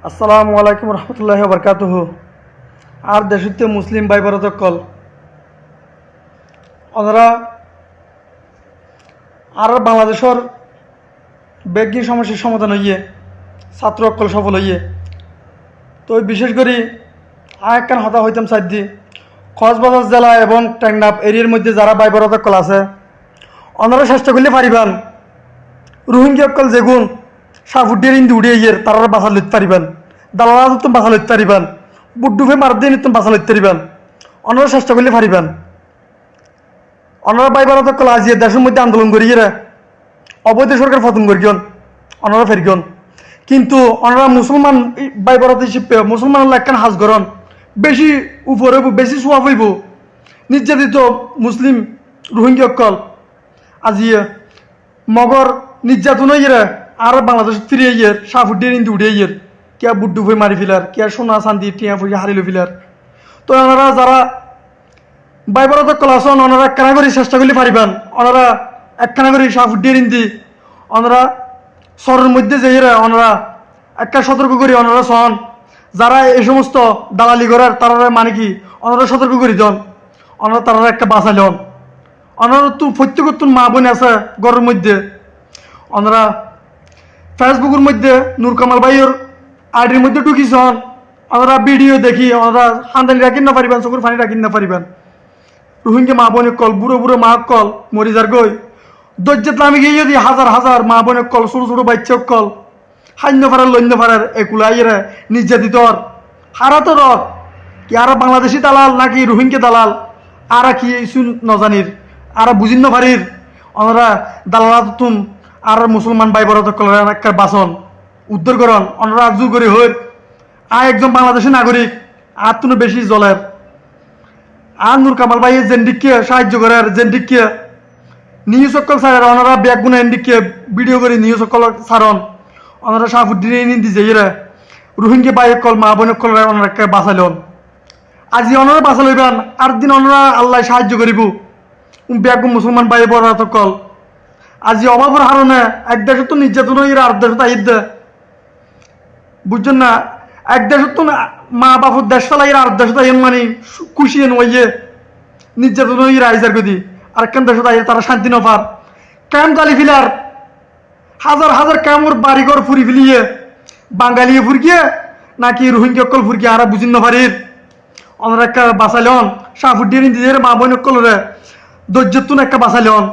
আসসালামু আলাইকুম রহমতুল্লাহি বরকাতুহ। আর দেশতে মুসলিম ভাই বরতকল ওনারা আর বাংলাদেশের বেগিন সমস্যার সমাধান হইয়ে ছাত্র অকল সফল হইয়ে তো বিশেষ করে আরেকখান হতা হইতাম সাইদি কক্সবাজার জেলা এবং টেকনাফ এরিয়ার মধ্যে যারা ভাই বরতকল আছে ওনারা চেষ্টা করলে পারিবেন রোহিঙ্গা অকল যেগুন সাফুডিয়ার ইন্দি উড়িয়ে ইয়ের তারা বাসা লইতে পারিবেন, দালালা তুমি বাসা লইতে পারিবেন, বুড্ডুফে মার দিয়ে তুমি বাসা লইতে পারিবেন। ওনারা চেষ্টা করলে পারিবেন। ওনারা বাইবার তো কলা আজিয়ে দেশের মধ্যে আন্দোলন করিয়ে অবৈধ সরকার পতন করিয়ন ওনারা ফেরিয়ন, কিন্তু ওনারা মুসলমান বাইবার হিসেবে মুসলমান একখান হাজ করন বেশি উপরে বেশি সোয়াব হইব নির্যাতিত মুসলিম রোহিঙ্গা অকল আজিয়ে মগর নির্যাতন ইয়ে আর বাংলাদেশ ফিরিয়ে ইয়ের সাফুডিয়ে ইন্দি উড়িয়ে ইয়ের কে বুড্ডু ভই মারি ফেলার কে সোনা চান্দি টিয়া ফুই হারিল ফেলার। তো ওনারা যারা বাইবরত কলাসন ওনারা একখানা করে চেষ্টা করলে পারিবেন। ওনারা একখানা করে সাফুডিয়ে ইন্দি ওনারা শহরের মধ্যে যেয়ে ওনারা একটা সতর্ক করি ওনারা সন যারা এই সমস্ত দালালি করার তারা মানে কি ওনারা সতর্ক করি দেন, ওনারা তারা একটা বাঁচাই লন। ওনারা তো প্রত্যেক মা বোন আছে ঘরের মধ্যে ওনারা ফেসবুকের মধ্যে নূর কামাল ভাইয়ের আইডির মধ্যে ঢুকিছন ওনারা ভিডিও দেখি ওনারা হান্দানি রাখি না পারিবেন, চকুর পানি রাখি না পারিবেন। রোহিঙ্গা মা বোনের কল বুড়ো বুড়ো মা কল মরি যার গই দজ্জাত নামে গিয়ে যদি হাজার হাজার মা বোনের কল ছোটো ছোটো বাচ্চা কল হান্য ফারার লন্য ফারার একুলাইয়ের নির্যাতিতর হারা তো রক কি আর বাংলাদেশি দালাল নাকি রোহিঙ্গা দালাল আর কি ইস্যু নজানির আর বুঝিন পারির ওনারা দালাল তুম আর মুসলমান ভাই বড় একটা বাসন উদ্ধার করন ওনারা জোর করে হই আর একজন বাংলাদেশি নাগরিক আর তুমি বেশি জলের আর নূর কামাল ভাই জেন্ডিককে সাহায্য করে আর জেন্ডিককে নিউজ সকল ছাড়েন ওনারা ব্যাগ গুনা এন্ডিককে ভিডিও করে নিউজ সকল ছাড়ন ওনারা সাফুদ্দিন ইন্দি যেয়ে রোহিঙ্গা ভাই কল মা বোন কল ওনারা বাঁচাইলেন। আজি ওনারা বাঁচা লইবেন আর দিন ওনারা আল্লাহ সাহায্য করিব ব্যাগ মুসলমান ভাই বড় কল আজি অভাবের হারণে এক দেশে তো নির্যাতন হয়ে আর দেশে আইদ দে বুঝছেন না, এক দেশে তো মা বাপুর দেশ চালাই আর দেশে আইন মানে খুশি নইয়ে নির্যাতন হয়ে আইজার গদি আর কেন দেশে আইয়ে তারা শান্তি নপার ক্যাম্প জালি ফিলার হাজার হাজার ক্যাম্পর বাড়িঘর ফুরি ফিলিয়ে বাঙালি ফুরকিয়ে নাকি রোহিঙ্গা অকল ফুরকিয়ে আর বুঝিন নপারির ওনারা একটা বাঁচাইলেন সাফুদ্দিন নিজের মা বোন অকলরে দৈর্যতুন একটা বাঁচাইলেন।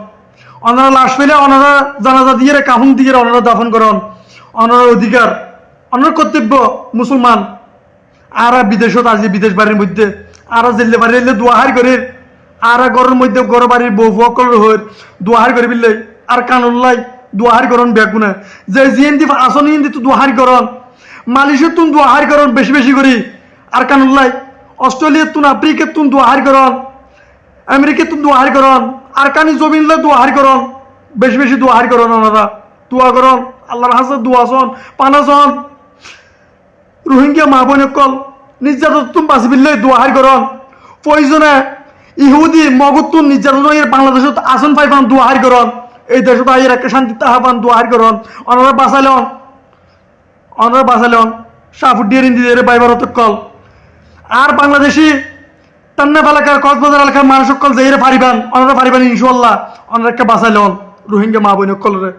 ওনারা লাশ পেলে ওনারা জানাজা দিয়ে কাহুন দিয়ে ওনারা দাফন করেন ওনার অধিকার ওনার কর্তব্য মুসলমান আর বিদেশত আজি বিদেশ বাড়ির মধ্যে আর জেলে বাড়ি এলে দোয়াহার করে আর ঘরের মধ্যে ঘর বাড়ির বউ সকল হয়ে দোয়াহার করে বিললে আর কানুল্লাই দোয়াহার করন বেগুনে যে জিএনডি আসন ইন্দি তো দোয়াহার করন মালয়েশিয়ার তুন দোয়াহার করন বেশি বেশি করি আর কানুল্লাই অস্ট্রেলিয়ার তুন আফ্রিকার তুন দোয়াহার করন আমেরিকার তুন দোয়াহার করন আর কানি জমিনলে দোয়াহার করন বেশি বেশি দোয়াহার করন ওনারা দোয়া করন আল্লাহর হাসে দোয়াছন পানাছন রোহিঙ্গা মা বোন কল নির্যাতন তুম বাঁচি বিললে দোয়াহার করন প্রয়োজনে ইহুদি মগতুন নির্যাতন বাংলাদেশত আসন পাইবান দোয়াহার করন এই দেশত আইয়ের একটা শান্তি তাহাবান দোয়াহার করন ওনারা বাঁচাইলেন সাফুদ্দিন ইন্দিদের বাইবারত কল আর বাংলাদেশি টান্নাফ এলাকার কক্সবাজার এলাকার মানুষ সকল যে পারিবেন ওনারা পারিবেন ইনশাল্লাহ ওনারা একটা বাঁচাইলেন রোহিঙ্গা মা বোন কলরে।